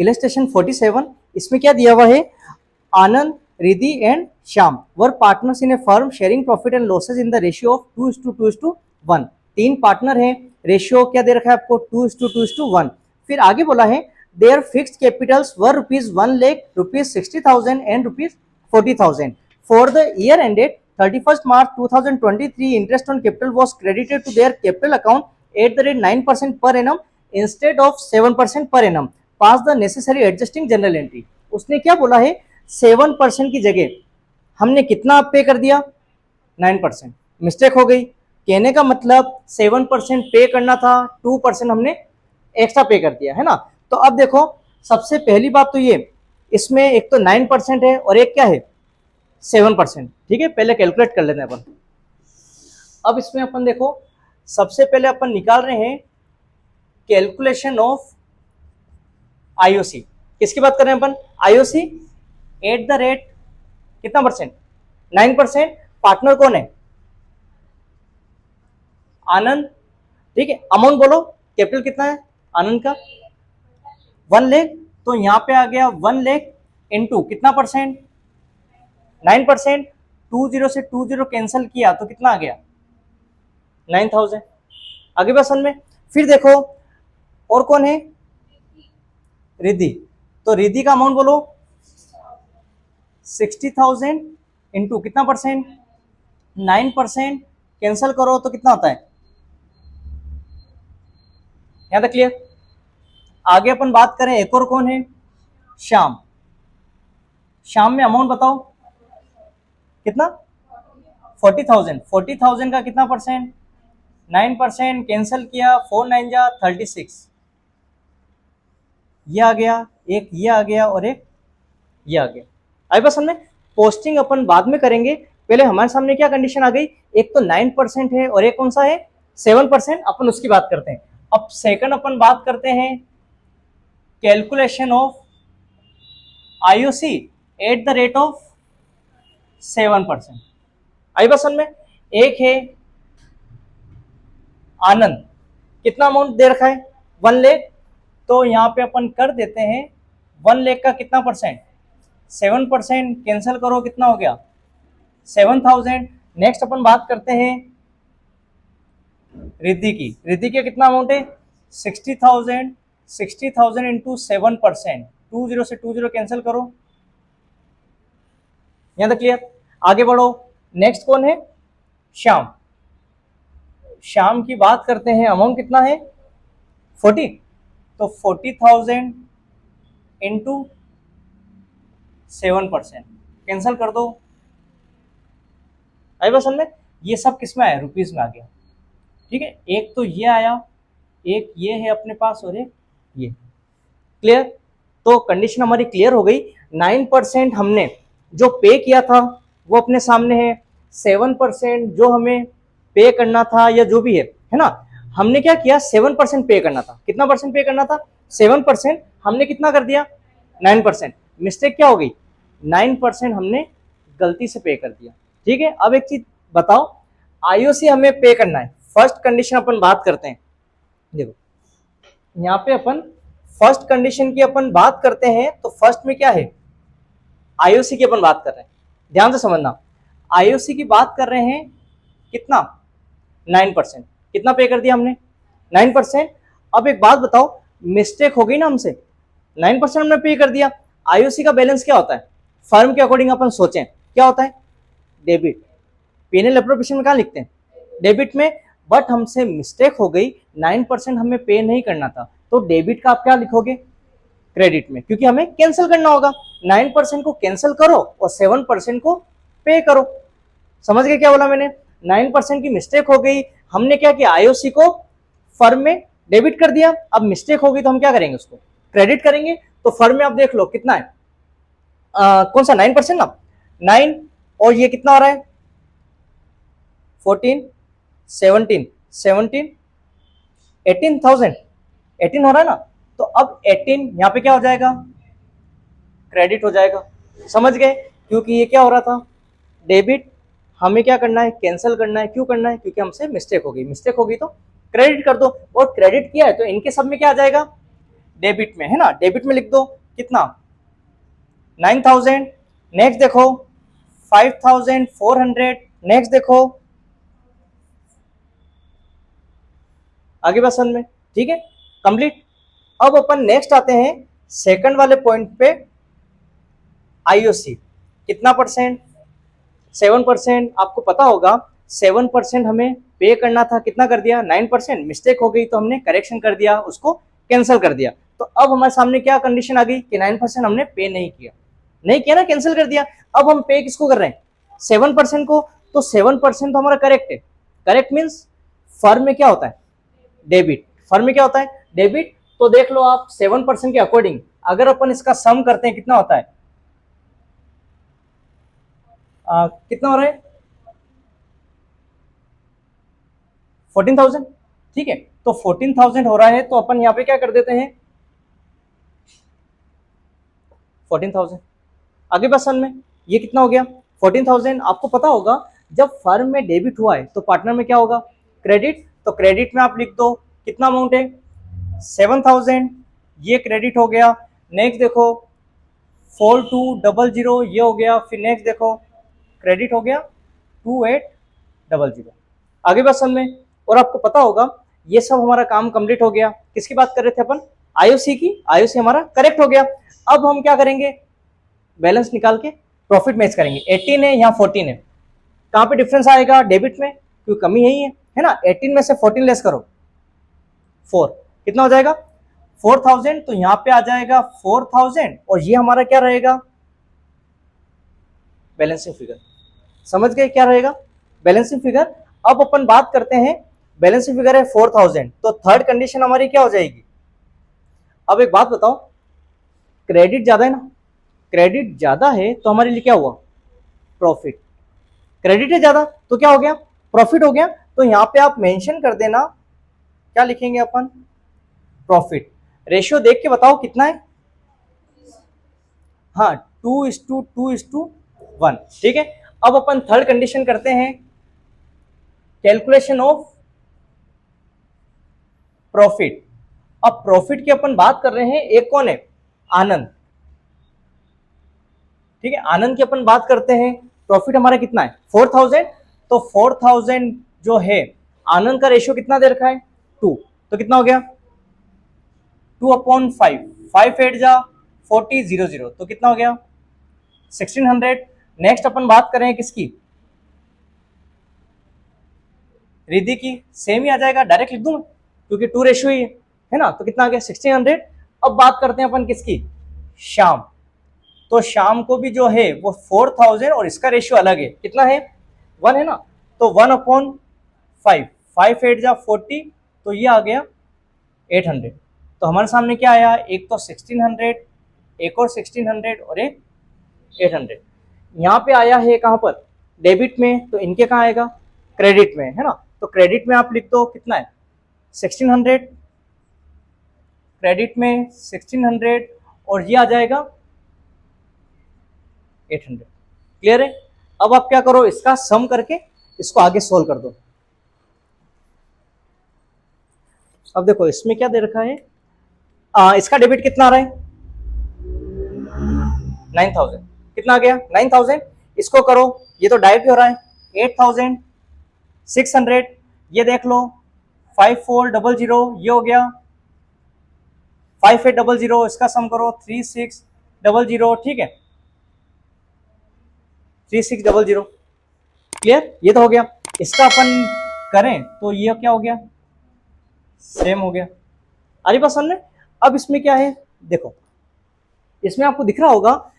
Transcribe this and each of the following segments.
Illustration 47, इसमें क्या दिया हुआ है, Anand, Riddhi and Shyam were partners in a firm sharing profit and losses in the ratio of 2:2:1। तीन पार्टनर हैं, रेशियो क्या दे रखा है आपको, 2:2:1। फिर आगे बोला है their fixed capitals were ₹1 lakh, ₹60,000 and ₹40,000 for the year ended 31st March 2023। Interest on capital was credited to their capital account at the rate 9% per annum instead of 7% per annum. Pass the necessary adjusting journal entry. उसने क्या बोला है, 7% की जगह हमने कितना पे कर दिया, 9%। मिस्टेक हो गई, कहने का मतलब 7% पे करना था, 2% हमने एक्स्ट्रा पे कर दिया है ना। तो अब देखो सबसे पहली बात तो ये, इसमें एक तो 9% है और एक क्या है, 7%। ठीक है, पहले कैलकुलेट कर लेते हैं अपन। अब इसमें अपन देखो सबसे पहले अपन निकाल रहे हैं कैलकुलेशन ऑफ आईओसी। किसकी बात कर रहे हैं अपन, आईओसी एट द रेट कितना परसेंट, 9%। पार्टनर कौन है, आनंद। ठीक है, अमाउंट बोलो, कैपिटल कितना है आनंद का, 1 लाख। तो यहां पे आ गया 1 लाख इंटू कितना परसेंट, 9%। 20 से 20 कैंसिल किया तो कितना आ गया, 9,000। आगे बसन में फिर देखो और कौन है, रिद्धि। तो रिद्धि का अमाउंट बोलो 60,000 इंटू कितना परसेंट, 9%। कैंसिल करो तो कितना होता है, यहां तक क्लियर। आगे अपन बात करें एक और कौन है, श्याम। श्याम में अमाउंट बताओ कितना, 40,000। 40,000 का कितना परसेंट, 9%। कैंसिल किया, 4 9 जा 36। ये आ गया, एक ये आ गया और एक ये आ गया। आई बस हमने पोस्टिंग अपन बाद में करेंगे, पहले हमारे सामने क्या कंडीशन आ गई, एक तो 9% है और एक कौन सा है, 7%। अपन उसकी बात करते हैं। अब सेकंड अपन बात करते हैं calculation of IOC at the rate of 7%। आई बस में एक है आनंद, कितना अमाउंट दे रखा है, 1 लाख। तो यहां पे अपन कर देते हैं 1 लाख का कितना परसेंट, 7%। कैंसिल करो कितना हो गया, 7,000। नेक्स्ट अपन बात करते हैं रिद्धि की। रिद्धि का कितना अमाउंट है, 60,000। 60,000 इंटू 7%। 20 से 20 कैंसिल करो, यहां तक क्लियर। आगे बढ़ो, नेक्स्ट कौन है, श्याम। श्याम की बात करते हैं, अमाउंट कितना है, 40। तो 40,000 इंटू 7%। कैंसिल कर दो। आई बस हमने ये सब किस में आया, रुपीज में आ गया। ठीक है, एक तो ये आया, एक ये है अपने पास और एक ये। क्लियर, तो कंडीशन हमारी क्लियर हो गई। 9% हमने जो पे किया था वो अपने सामने है, 7% जो हमें पे करना था या जो भी है ना। हमने क्या किया, 7% पे करना था। कितना परसेंट पे करना था, 7%। हमने कितना कर दिया, 9%। मिस्टेक क्या हो गई, 9% हमने गलती से पे कर दिया। ठीक है, अब एक चीज बताओ, आईओसी हमें पे करना है, फर्स्ट कंडीशन अपन बात करते हैं। देखो यहाँ पे अपन फर्स्ट कंडीशन की अपन बात करते हैं, तो फर्स्ट में क्या है, आईओसी की अपन बात कर रहे हैं। ध्यान से समझना, आईओसी की बात कर रहे हैं कितना, 9%। कितना पे कर दिया हमने, 9%। अब एक बात बताओ, मिस्टेक हो गई ना हमसे, 9% हमने पे कर दिया। आईओसी का बैलेंस क्या होता है, फर्म के अकॉर्डिंग अपन सोचें क्या होता है, डेबिट। पीएनएल एप्रोप्रिएशन में कहाँ लिखते हैं, डेबिट में। बट हमसे मिस्टेक हो गई, 9% हमें पे नहीं करना था, तो डेबिट का आप क्या लिखोगे, क्रेडिट में, क्योंकि हमें कैंसिल करना होगा। 9% को कैंसिल करो और 7% को पे करो। समझ गए क्या बोला मैंने, 9% की मिस्टेक हो गई, हमने क्या किया, आईओसी को फर्म में डेबिट कर दिया। अब मिस्टेक हो गई तो हम क्या करेंगे, उसको क्रेडिट करेंगे। तो फर्म में आप देख लो कितना है, कौन सा 9% ना, 9 और ये कितना हो रहा है, 14 17 17 18,000, 18 हो रहा है ना। तो अब 18 यहाँ पे क्या हो जाएगा, क्रेडिट हो जाएगा। समझ गए, क्योंकि ये क्या हो रहा था, डेबिट। हमें क्या करना है, कैंसिल करना है। क्यों करना है, क्योंकि हमसे मिस्टेक हो गई। मिस्टेक हो गई तो क्रेडिट कर दो, और क्रेडिट किया है तो इनके सब में क्या आ जाएगा, डेबिट में, है ना। डेबिट में लिख दो, कितना 9000, नेक्स्ट देखो 5400, नेक्स्ट देखो, आगे बस में, ठीक है, कंप्लीट। अब अपन नेक्स्ट आते हैं सेकंड वाले पॉइंट पे, आईओसी कितना परसेंट, 7%। आपको पता होगा 7% हमें पे करना था, कितना कर दिया 9%, मिस्टेक हो गई तो हमने करेक्शन कर दिया, उसको कैंसिल कर दिया। तो अब हमारे सामने क्या कंडीशन आ गई कि 9% हमने पे नहीं किया, नहीं किया ना, कैंसिल कर दिया। अब हम पे किसको कर रहे हैं 7% को, तो 7% तो हमारा करेक्ट है। करेक्ट मीन्स फर्म में क्या होता है डेबिट, फर्म में क्या होता है डेबिट। तो देख लो आप 7% के अकॉर्डिंग अगर अपन इसका सम करते हैं कितना होता है, कितना हो रहा है 14,000, ठीक है। तो 14,000 हो रहा है, तो अपन यहाँ पे क्या कर देते हैं 14,000, आगे बस में ये कितना हो गया 14,000। आपको पता होगा जब फर्म में डेबिट हुआ है तो पार्टनर में क्या होगा क्रेडिट, तो क्रेडिट में आप लिख दो कितना अमाउंट है 7,000, ये क्रेडिट हो गया। नेक्स्ट देखो 4200 ये हो गया, फिर नेक्स्ट देखो क्रेडिट हो गया 2800, आगे बस में। और आपको पता होगा ये सब हमारा काम कंप्लीट हो गया। किसकी बात कर रहे थे अपन आईओसी की, आईओसी हमारा करेक्ट हो गया। अब हम क्या करेंगे बैलेंस निकाल के प्रॉफिट मैच करेंगे, 18 है यहाँ 14 है, कहाँ पे डिफरेंस आएगा डेबिट में, क्योंकि कमी यही है ना। 18 में से 14 लेस करो 4, कितना हो जाएगा 4,000, तो यहाँ पे आ जाएगा 4,000 और ये हमारा क्या रहेगा बैलेंसिंग फिगर। समझ गए क्या रहेगा बैलेंसिंग फिगर। अब अपन बात करते हैं बैलेंसिंग फिगर है 4,000, तो थर्ड कंडीशन हमारी क्या हो जाएगी। अब एक बात बताओ क्रेडिट ज्यादा है ना, क्रेडिट ज्यादा है तो हमारे लिए क्या हुआ प्रॉफिट, क्रेडिट है ज्यादा तो क्या हो गया प्रॉफिट हो गया। तो यहाँ पे आप मेंशन कर देना क्या लिखेंगे अपन प्रॉफिट। रेशियो देख के बताओ कितना है, हाँ 2:2:1, ठीक है। अब अपन थर्ड कंडीशन करते हैं कैलकुलेशन ऑफ प्रॉफिट। अब प्रॉफिट की अपन बात कर रहे हैं, एक कौन है आनंद, ठीक है, आनंद की अपन बात करते हैं। प्रॉफिट हमारा कितना है 4,000, तो 4,000 जो है आनंद का रेशियो कितना दे रखा है 2, तो कितना हो गया 2/5, 5 8 जा 40 0 0, तो कितना हो गया 1600। नेक्स्ट अपन बात करें किसकी रिद्धि की, सेम ही आ जाएगा, डायरेक्ट लिख दूं क्योंकि 2 रेशियो ही है ना, तो कितना आ गया 1600। अब बात करते हैं अपन किसकी श्याम, तो शाम को भी जो है वो 4,000 और इसका रेशियो अलग है, कितना है 1 है ना, तो 1/5, 5 8 जा 40, तो ये आ गया 800। तो हमारे सामने क्या आया, एक तो 1600, एक और 1600 और एक 800। यहाँ पे आया है कहाँ पर डेबिट में, तो इनके कहाँ आएगा क्रेडिट में, है ना। तो क्रेडिट में आप लिख दो कितना है 1600, क्रेडिट में 1600 और ये आ जाएगा 800, क्लियर है। अब आप क्या करो इसका सम करके इसको आगे सोल्व कर दो। अब देखो इसमें क्या दे रखा है, इसका डेबिट कितना आ रहा है 9,000, कितना आ गया 9,000, इसको करो ये तो डायरेक्ट हो रहा है 8,600, ये देख लो 5400 ये हो गया 5800, इसका सम करो 3600, ठीक है 3600, क्लियर, ये तो हो गया। इसका अपन करें तो ये क्या हो गया सेम हो गया, अरे बस समझ में। अब इसमें क्या है देखो, इसमें आपको दिख रहा होगा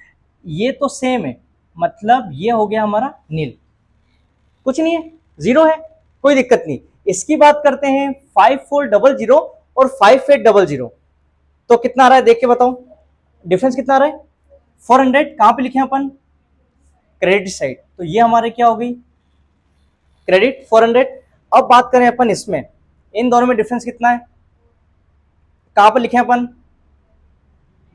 ये तो सेम है, मतलब ये हो गया हमारा नील, कुछ नहीं है जीरो है, कोई दिक्कत नहीं। इसकी बात करते हैं 5400 और 5800, तो कितना आ रहा है देख के बताओ डिफरेंस कितना आ रहा है 400, कहां पे लिखे अपन क्रेडिट साइड, तो ये हमारे क्या हो गई क्रेडिट 400। अब बात करें अपन इसमें इन दोनों में डिफरेंस कितना है, कहां पर लिखे अपन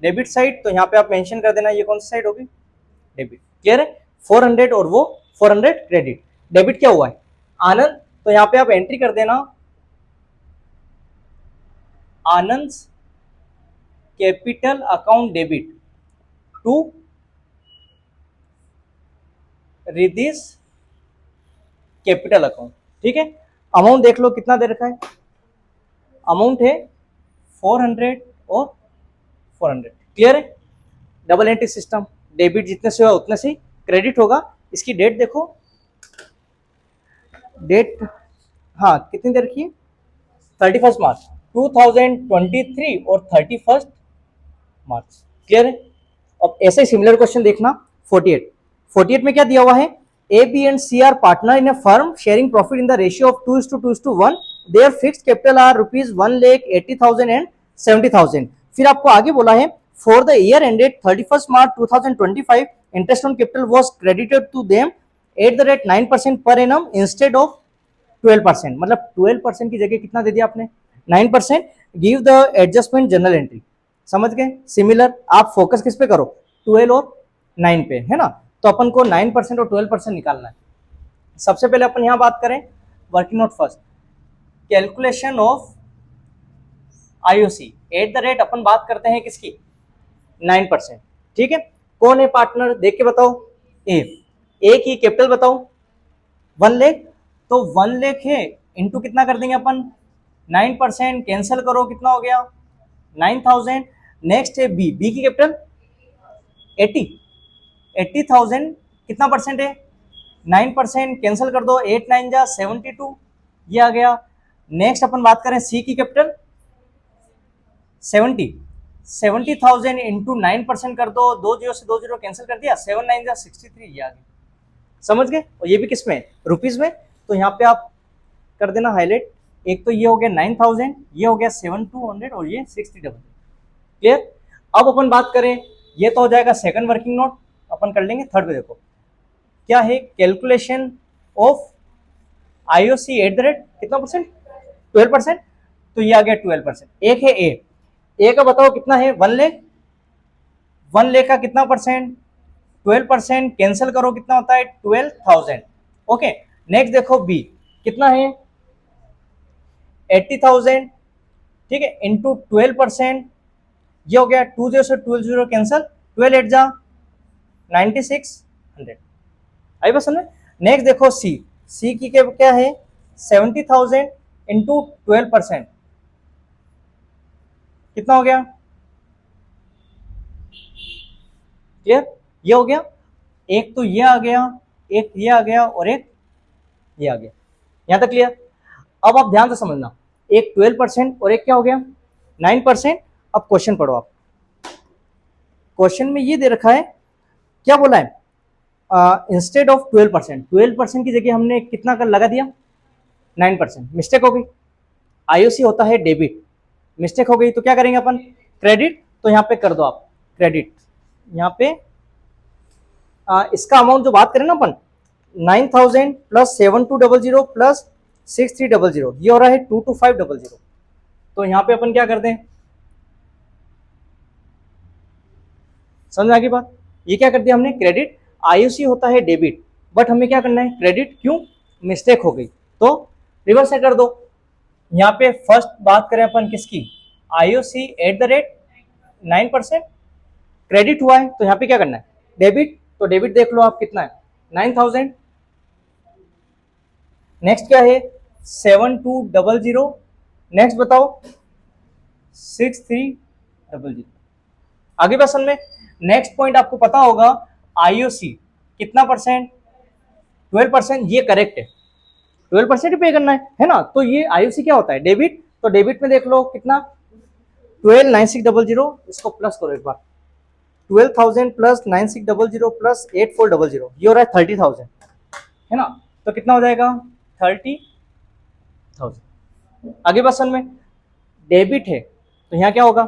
डेबिट साइड, तो यहाँ पे आप मेंशन कर देना ये कौन सी साइड होगी डेबिट, क्लियर है 400 और वो 400 क्रेडिट, डेबिट क्या हुआ है आनंद, तो यहाँ पे आप एंट्री कर देना Anand capital account debit, to Riddhi's capital account. ठीक है, अमाउंट देख लो कितना दे रखा है, अमाउंट है 400 और 400। क्लियर है, डबल एंट्री सिस्टम, डेबिट जितने से हुआ उतने से ही क्रेडिट होगा। इसकी डेट देखो, डेट हाँ कितनी दे रखी है, 31 मार्च 2023 और 31 मार्च। क्लियर है। अब ऐसे सिमिलर क्वेश्चन देखना 48 में क्या दिया हुआ है, A B and C are partner in a firm sharing profit in the ratio of 2:2:1, their fixed capital are ₹1,80,000 and 70,000। फिर आपको आगे बोला है for the year ended 31 March 2025 interest on capital was credited to them at the rate 9% per annum instead of 12%। मतलब 12% की जगह कितना दे दिया आपने, 9%। Give the adjustment general entry. समझ गए, सिमिलर। आप फोकस किस पे करो, 12 और 9 पे, है ना। तो अपन को 9% और 12% निकालना है। सबसे पहले अपन यहां बात करें working note first, calculation of IOC at the rate अपन बात करते हैं किसकी, 9%। ठीक है, कौन है पार्टनर देख के बताओ, ए की कैपिटल बताओ 1 लाख, तो 1 लाख है इंटू कितना कर देंगे अपन 9%, कैंसिल करो कितना हो गया 9,000। नेक्स्ट है बी की कैपिटल 80,000 कितना परसेंट है 9%, कैंसिल कर दो 8 9 जा 72, ये आ गया। नेक्स्ट अपन बात करें सी की कैपिटल 70,000 इंटू 9% कर दो, 2 0 से 2 0 कैंसिल कर दिया, 7 9 जा 63, ये आ गया। समझ गए, और ये भी किस में, रुपीज में। तो यहाँ पे आप कर देना हाईलाइट, एक तो ये हो गया 9,000, ये हो गया 7,200 और ये 60,000। क्लियर। अब अपन बात करें, ये तो हो जाएगा सेकंड वर्किंग नोट, अपन कर लेंगे थर्ड पे। देखो क्या है, calculation of IOC at the rate कितना परसेंट, 12%। तो ये आ गया 12%। एक है ए का बताओ कितना है 1 लाख, 1 लाख का कितना परसेंट 12%, कैंसिल करो कितना होता है 12,000। ओके, नेक्स्ट देखो बी कितना है 80,000, ठीक है, इंटू 12%, ये हो गया 2 0 से 12 0 कैंसिल, 12 8 जा 9600। आई बस समझ। नेक्स्ट देखो सी की क्या है 70,000 इंटू 12%, कितना हो गया, क्लियर, ये हो गया। एक तो ये आ गया, एक ये आ गया और एक ये आ गया, यहां तक क्लियर। अब आप ध्यान से समझना, एक 12% और एक क्या हो गया 9%। अब क्वेश्चन पढ़ो आप, क्वेश्चन में ये दे रखा है, क्या बोला है, इंस्टेड ऑफ 12% की जगह हमने कितना कर लगा दिया 9%, मिस्टेक हो गई। आईओसी होता है डेबिट, मिस्टेक हो गई तो क्या करेंगे अपन, क्रेडिट। तो यहाँ पे कर दो आप क्रेडिट, यहाँ पे इसका अमाउंट जो बात करें ना अपन 9,000 प्लस 7,200 प्लस 6,300, ये हो रहा है 2,2500। तो यहाँ पे अपन क्या करते हैं, समझ आ गई बात, ये क्या कर दिया हमने क्रेडिट। आईओसी होता है डेबिट, बट हमें क्या करना है क्रेडिट, क्यों, मिस्टेक हो गई तो रिवर्स से कर दो। यहाँ पे फर्स्ट बात करें अपन किसकी, IOC at the rate 9%, credit हुआ है तो यहाँ पे क्या करना है डेबिट। तो डेबिट देख लो आप कितना है 9,000। नेक्स्ट क्या है 7,200, नेक्स्ट बताओ 6,300। आगे पर्सन में नेक्स्ट पॉइंट आपको पता होगा, आईओसी कितना परसेंट 12%, ये करेक्ट है, 12% पे करना है ना। तो ये आईओसी क्या होता है डेबिट। तो डेबिट में देख लो कितना 12,9600, इसको प्लस करो एक बार, 12,000 प्लस 9600 प्लस 8400, ये हो रहा है 30,000, है ना। तो कितना हो जाएगा 30,000। आगे पर्सन में डेबिट है तो यहाँ क्या होगा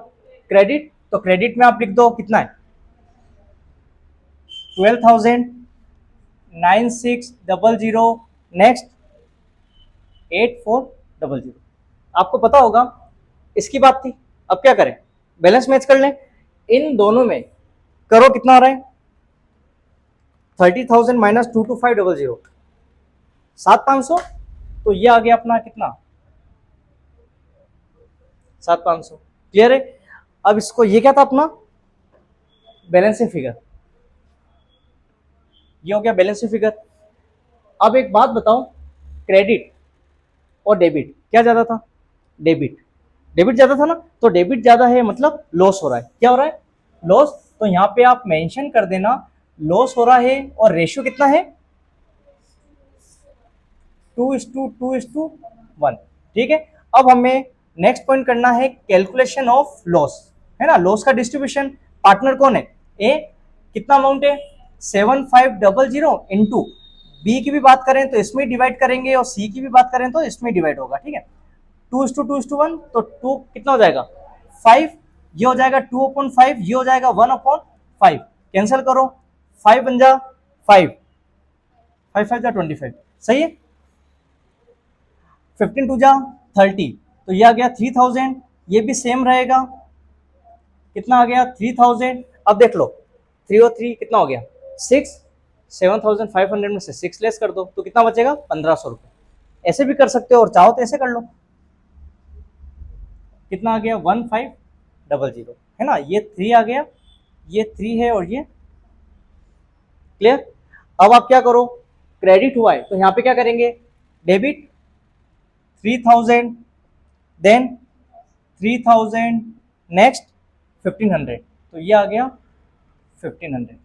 क्रेडिट। तो क्रेडिट में आप लिख दो कितना है 12,9600, नेक्स्ट 8400। आपको पता होगा इसकी बात थी। अब क्या करें, बैलेंस मैच कर लें, इन दोनों में करो कितना हो रहा है 30,000 माइनस 2,2500, 7,500। तो ये आ गया अपना कितना 7,500। क्लियर है। अब इसको ये क्या था अपना बैलेंसिंग फिगर, ये हो गया बैलेंसिंग फिगर। अब एक बात बताओ, क्रेडिट और डेबिट क्या ज्यादा था? डेबिट, डेबिट ज्यादा था ना, तो डेबिट ज्यादा है मतलब लॉस हो रहा है। क्या हो रहा है? लॉस। तो यहाँ पे आप मेंशन कर देना लॉस हो रहा है, और रेशियो कितना है? 2:1, ठीक है। अब हमें नेक्स्ट पॉइंट करना है कैलकुलेशन ऑफ लॉस, है ना। लॉस का डिस्ट्रीब्यूशन, पार्टनर कौन है? ए। कितना अमाउंट है? 7500 इंटू, बी की भी बात करें तो इसमें डिवाइड करेंगे, और सी की भी बात करें तो इसमें डिवाइड होगा, ठीक है। 2:1, तो 2 कितना हो जाएगा? 5, ये हो जाएगा 2/5, ये हो जाएगा 1/5, कैंसिल करो, 5 बन जा 5, 5 5 जा 25, सही है। 15 2 जा 30, तो ये आ गया 3000, ये भी सेम रहेगा, कितना आ गया? 3000। अब देख लो 3 और 3 कितना हो गया? 6, 7500 में से 6 लेस कर दो तो कितना बचेगा? 1500 रुपये। ऐसे भी कर सकते हो, और चाहो तो ऐसे कर लो। कितना आ गया? 1500, है ना। ये 3 आ गया, ये 3 है, और ये क्लियर। अब आप क्या करो, क्रेडिट हुआ है तो यहाँ पे क्या करेंगे? डेबिट 3000, देन 3000, नेक्स्ट 1500, तो ये आ गया 1500।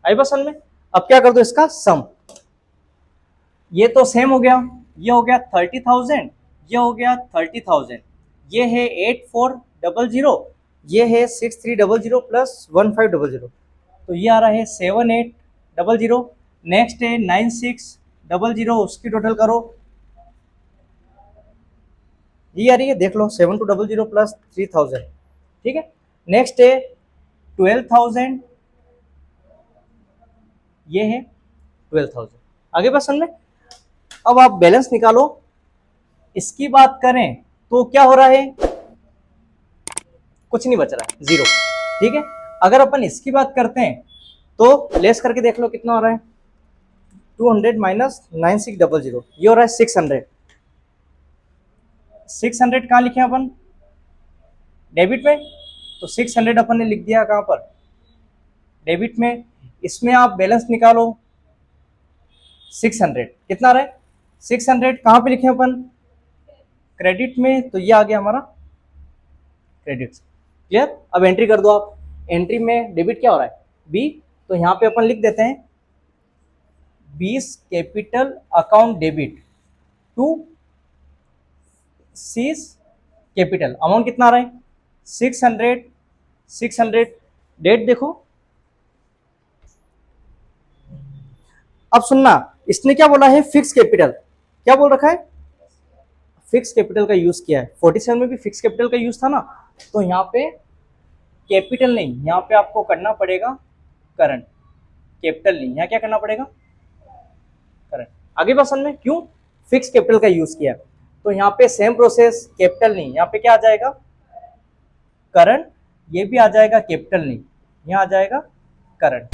आई बात समझ में? अब क्या कर दो, इसका सम, ये तो सेम हो गया, ये हो गया 30,000, ये हो गया 30,000, ये है 8400, ये है 6300 प्लस 1500, तो ये आ रहा है 7800। नेक्स्ट है 9600, उसकी टोटल करो, ये आ रही है, देख लो 7200 प्लस 3000, ठीक है। नेक्स्ट है 12,000, ये है 12,000। आगे बात समझ में? अब आप बैलेंस निकालो, इसकी बात करें तो क्या हो रहा है? कुछ नहीं बच रहा है, 0, ठीक है। अगर अपन इसकी बात करते हैं तो लेस करके देख लो कितना हो रहा है? 200 माइनस 9600, ये हो रहा है 600। 600 कहाँ लिखे अपन? डेबिट में, तो 600 अपन ने लिख दिया कहाँ पर? डेबिट में। इसमें आप बैलेंस निकालो, 600 कितना आ रहा है? 600 कहाँ पे लिखे अपन? क्रेडिट में, तो ये आ गया हमारा क्रेडिट। क्लियर। अब एंट्री कर दो आप, एंट्री में डेबिट क्या हो रहा है? बी, तो यहाँ पे अपन लिख देते हैं 20 capital account debit to C's capital. Amount कितना आ रहा है? 600, 600। डेट देखो, अब सुनना, इसने क्या बोला है? Fix capital. क्या बोल रखा है? फिक्स कैपिटल का यूज किया है। 47 में भी फिक्स कैपिटल का यूज था ना, तो यहाँ पे कैपिटल नहीं, यहाँ पे आपको करना पड़ेगा करंट। कैपिटल नहीं, यहाँ क्या करना पड़ेगा? करंट। आगे बात समझ में? क्यों? फिक्स कैपिटल का यूज किया, तो यहाँ पे सेम प्रोसेस, कैपिटल नहीं, यहाँ पे क्या आ जाएगा? करंट। ये भी आ जाएगा कैपिटल नहीं, यहाँ आ जाएगा करंट।